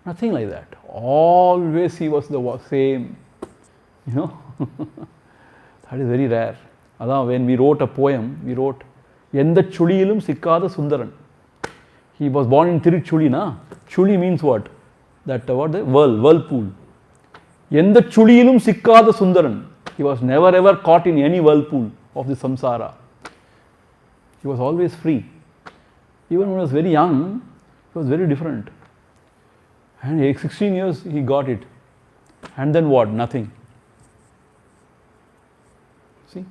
Nothing like that. Always he was the same. You know, that is very rare. When we wrote a poem, we wrote, Yenda Chulilum Sikkada Sundaran. He was born in Tiruchuli, na? Chuli means what? That what? The whirlpool. Yenda Chulilum Sikkada Sundaran. He was never ever caught in any whirlpool of the samsara. He was always free. Even when he was very young, he was very different. And 16 years he got it. And then what? Nothing. See?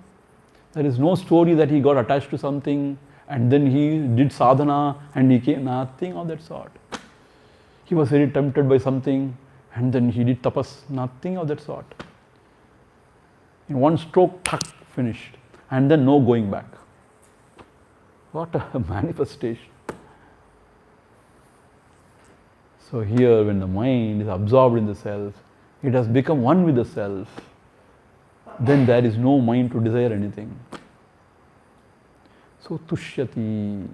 There is no story that he got attached to something and then he did sadhana and he came. Nothing of that sort. He was very tempted by something and then he did tapas. Nothing of that sort. In one stroke, tuck, finished. And then no going back. What a manifestation. So here when the mind is absorbed in the self, it has become one with the self, then there is no mind to desire anything. So Tushyati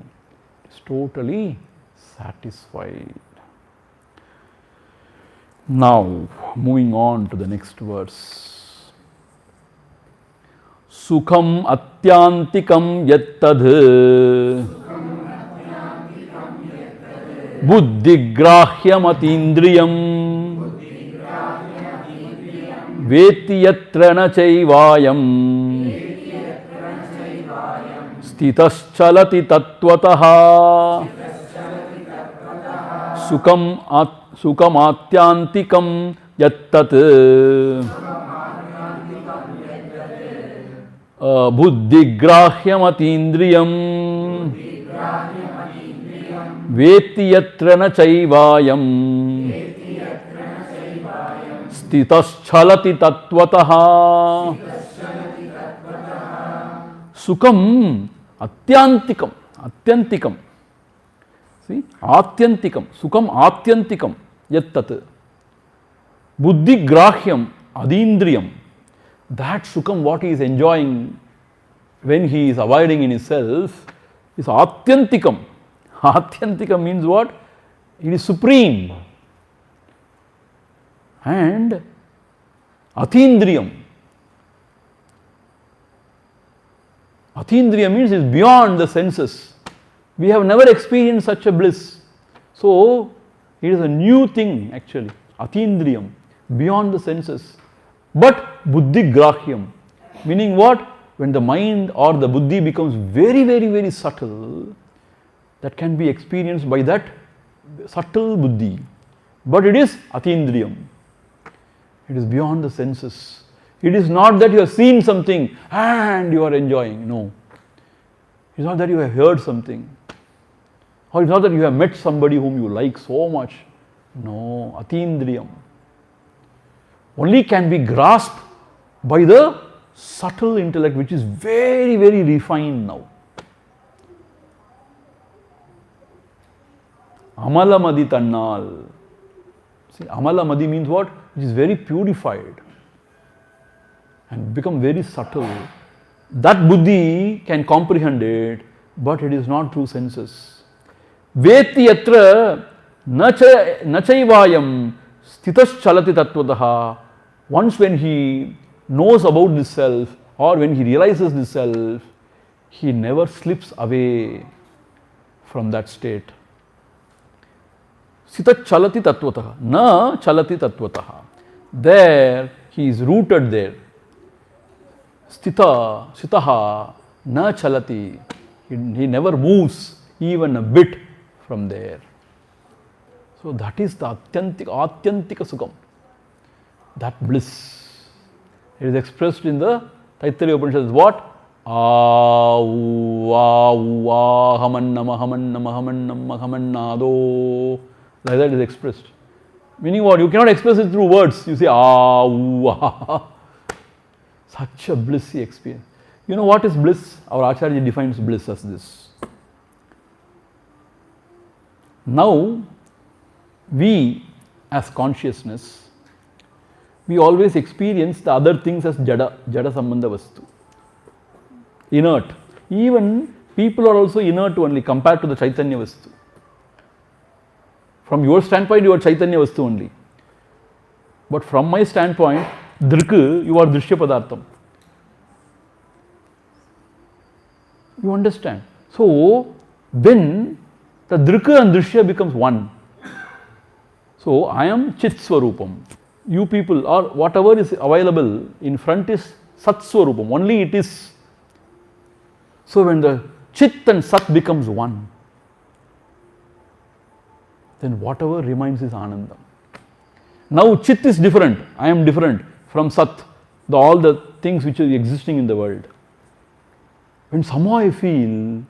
is totally satisfied. Now moving on to the next verse. Sukham atyantikam yattad buddhigrahyam atindriyam veti yatra na chaivayam stitaschalati tattvataha sukam atyantikam yattat buddhigrahyam atindriyam veti yatra na chaivayam stitaschalati tattvataha sukam atyantikam. See, atyantikam, sukam atyantikam yattat buddhigrahyam adindriyam. That sukam what he is enjoying when he is abiding in his self is atyantikam. Atyantikam means what? It is supreme. And Atindriyam. Atindriya means is beyond the senses. We have never experienced such a bliss. So, it is a new thing actually. Atindriyam, beyond the senses. But buddhi grahyam, meaning what? When the mind or the buddhi becomes very, very, very subtle, that can be experienced by that subtle buddhi. But it is atindriyam. It is beyond the senses. It is not that you have seen something and you are enjoying. No. It is not that you have heard something. Or it is not that you have met somebody whom you like so much. No. Atindriyam. Only can be grasped by the subtle intellect, which is very, very refined now. Amalamadi tannal. See, Amalamadi means what? It is very purified and become very subtle. That buddhi can comprehend it, but it is not through senses. Veti yatra nachaivayam stitas chalati tattvataha. Once when he knows about this self or when he realizes this self, he never slips away from that state. Sita chalati tattvataha, na chalati tattvataha. There he is rooted there. Stita, sitaha, na chalati. He never moves even a bit from there. So that is the atyantika sukham. That bliss. It is expressed in the Taittiriya Upanishad as what? Hamannamahhamannamahhamannamahhamannado. Like that is expressed. Meaning what? You cannot express it through words. You say Such a blissy experience. You know what is bliss? Our Acharya defines bliss as this. Now, we as consciousness, we always experience the other things as jada sambandha vastu. Inert. Even people are also inert only compared to the Chaitanya vastu. From your standpoint, you are Chaitanya vastu only. But from my standpoint, Drik, you are Drishya Padartham. You understand? So, then the Drik and Drishya becomes one. So, I am Chit Swarupam. You people or whatever is available in front is Sat Swarupam. Only it is. So, when the Chit and Sat becomes one, then whatever remains is Anandam. Now, Chit is different. I am different from Sat, all the things which are existing in the world. When somehow I feel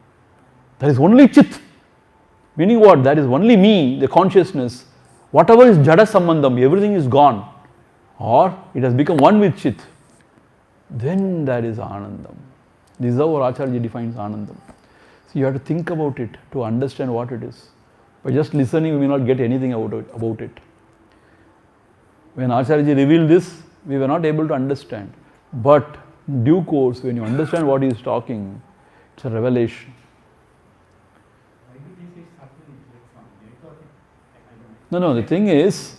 there is only Chit, meaning what? There is only me, the consciousness. Whatever is jada sambandham, everything is gone, or it has become one with Chit, then there is Anandam. This is how our Acharya defines Anandam. So you have to think about it to understand what it is. By just listening, we may not get anything about it. When Acharya revealed this, we were not able to understand. But in due course, when you understand what he is talking, it's a revelation. No, the thing is,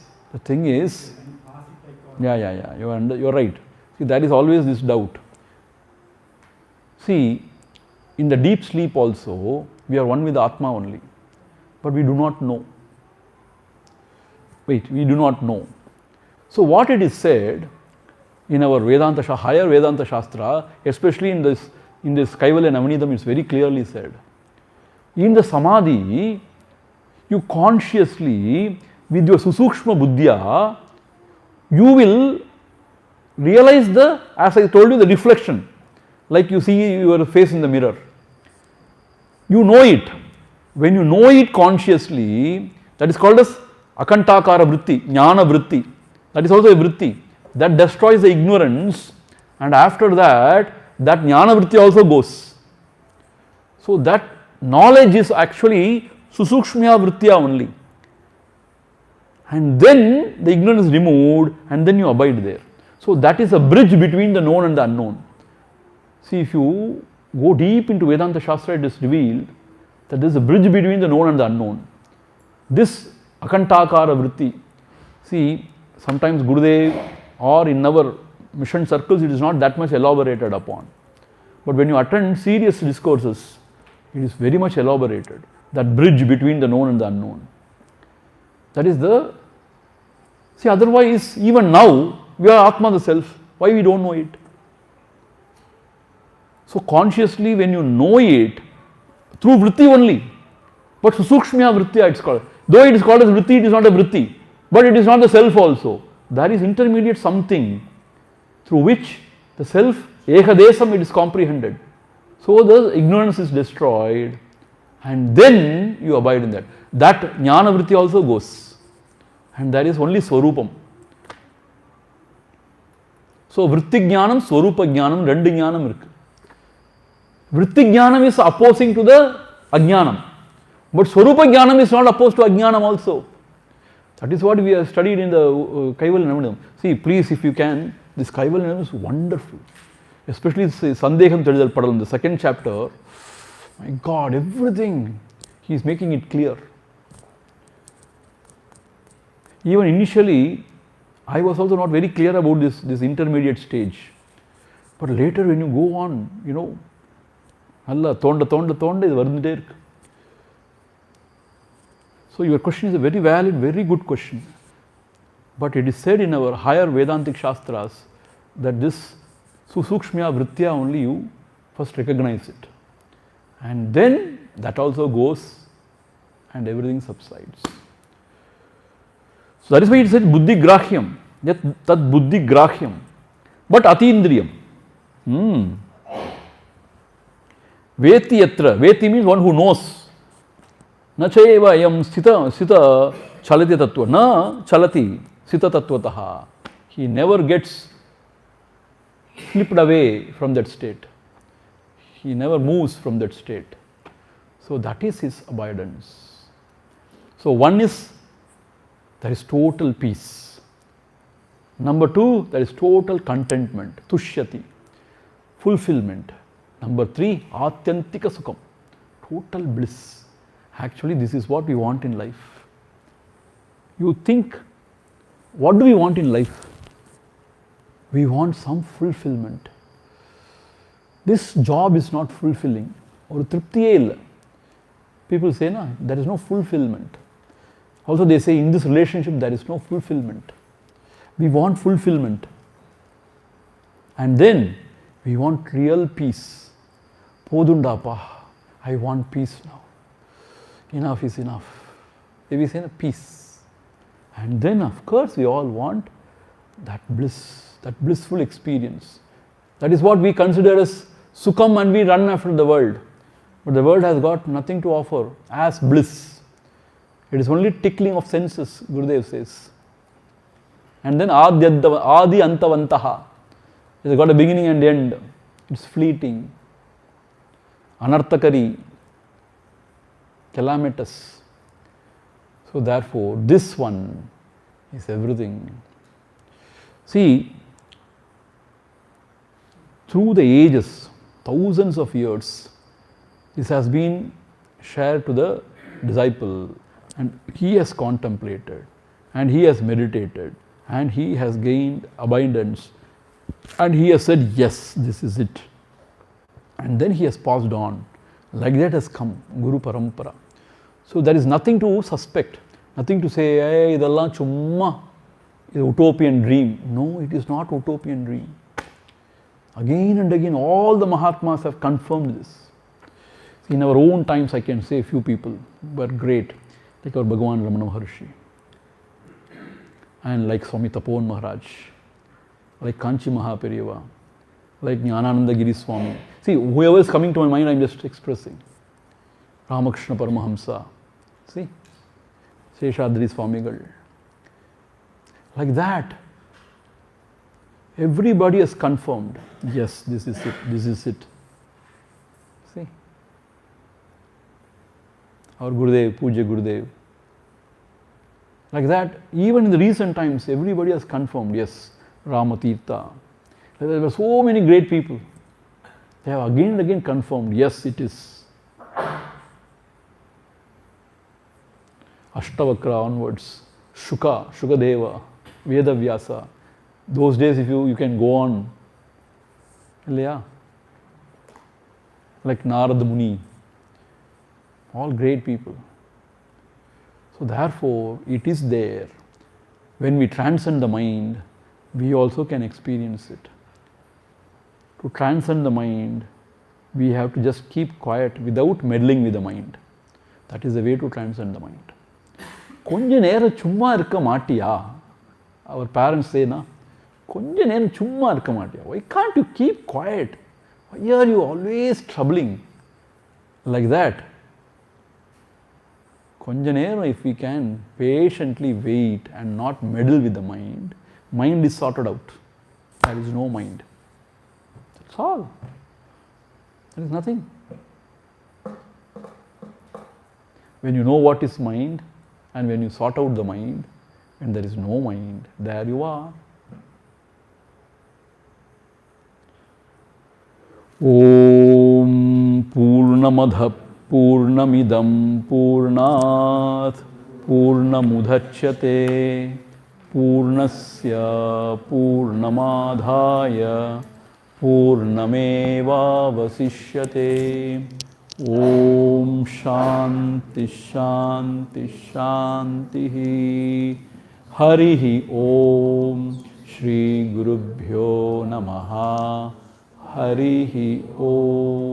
yeah, you're right. See, there is always this doubt. See, in the deep sleep also, we are one with Atma only, but we do not know. We do not know. So what it is said in our Vedanta, higher Vedanta Shastra, especially in this Kaivalya Navanidam, it's very clearly said. In the Samadhi, you consciously, with your Susukshma Buddhya, you will realize as I told you, the reflection. Like you see your face in the mirror. You know it. When you know it consciously, that is called as Akantakara Vritti, Jnana Vritti. That is also a Vritti. That destroys the ignorance, and after that Jnana Vritti also goes. So that knowledge is actually Susukshmya Vrittya only. And then the ignorance is removed, and then you abide there. So that is a bridge between the known and the unknown. See, if you go deep into Vedanta Shastra, it is revealed that there is a bridge between the known and the unknown. This Akantakara Vritti. See, sometimes Gurudev or in our mission circles, it is not that much elaborated upon. But when you attend serious discourses, it is very much elaborated. That bridge between the known and the unknown. That is the... See, otherwise, even now, we are Atma the Self. Why we don't know it? So consciously, when you know it, through vritti only. But Susukshmya vrittya it's called. Though it is called as vritti, it is not a vritti. But it is not the self also. There is intermediate something through which the self, ekadesam, it is comprehended. So the ignorance is destroyed and then you abide in that. That jnana vritti also goes. And that is only swarupam. So vritti jnanam, swarupa jnanam, rendu jnanam irukku. Vritti jnanam is opposing to the ajnanam. But swarupa jnanam is not opposed to ajnanam also. That is what we have studied in the Kaivalya. See, please, if you can, this Kaivalya is wonderful. Especially Sandeham Tedidal Padalam, the second chapter. My God, everything, he is making it clear. Even initially, I was also not very clear about this intermediate stage. But later when you go on, you know, Allah, thonda, இது வந்துட்டே இருக்கு. So your question is a very valid, very good question. But it is said in our higher Vedantic Shastras that this Susukshmya Vrittya only you first recognize it. And then that also goes and everything subsides. So that is why it said Buddhi Grahyam, Tat Buddhi Grahyam, but Atindriyam. Veti yatra, Veti means one who knows. Na chayeva yam sita chalati tattva, na chalati sita tattvataha. He never gets slipped away from that state. He never moves from that state. So that is his abidance. So one is, there is total peace. Number two, there is total contentment, tushyati, fulfillment. Number three, atyantika sukham, total bliss. Actually, this is what we want in life. You think, what do we want in life? We want some fulfillment. This job is not fulfilling. Or triptiye illa. People say, no, there is no fulfillment. Also they say, in this relationship there is no fulfillment. We want fulfillment. And then we want real peace. Podundapa, I want peace now. Enough is enough. We say peace. And then of course we all want that bliss, that blissful experience. That is what we consider as sukham, and we run after the world. But the world has got nothing to offer as bliss. It is only tickling of senses, Gurudev says. And then adi antavantaha. It has got a beginning and end. It's fleeting. Anarthakari. Calamitous. So therefore, this one is everything. See, through the ages, thousands of years, this has been shared to the disciple, and he has contemplated, and he has meditated, and he has gained abundance, and he has said, yes, this is it. And then he has passed on. Like that has come, Guru Parampara. So there is nothing to suspect, nothing to say, hey, idallam chumma, is utopian dream. No, it is not utopian dream. Again and again, all the Mahatmas have confirmed this. In our own times, I can say a few people were great, like our Bhagavan Ramana Maharshi, and like Swami Tapon Maharaj, like Kanchi Mahaperiyava, like Jnanananda Giri Swami. See, whoever is coming to my mind, I am just expressing. Ramakrishna Paramahamsa, see, Seshadri Swamigal. Like that, everybody has confirmed, yes, this is it, this is it. See, our Gurudev, Puja Gurudev. Like that, even in the recent times, everybody has confirmed, yes, Ramatirtha. There were so many great people. They have again and again confirmed, yes, it is. Ashtavakra onwards, Shukadeva, Vedavyasa, Those days, if you can go on, yeah, like Narada Muni, all great people. So therefore, it is there. When we transcend the mind, we also can experience it. To transcend the mind, we have to just keep quiet without meddling with the mind. That is the way to transcend the mind. கொஞ்ச நேரம் சும்மா இருக்க மாட்டியா? Our parents say, na, கொஞ்ச நேரம் சும்மா இருக்க மாட்டியா? Why can't you keep quiet? Why are you always troubling like that? கொஞ்ச நேரம், if we can patiently wait and not meddle with the mind, mind is sorted out. There is no mind. That's all. There is nothing. When you know what is mind, and when you sort out the mind, and there is no mind, there you are. Om Purnamadha Purnamidam Purnat Purnamudachyate Purnasya Purnamadhaya Purnameva Vasishyate. Om Shanti Shanti Shanti. Harihi Om. Shri Gurubhyo Namaha. Harihi Om.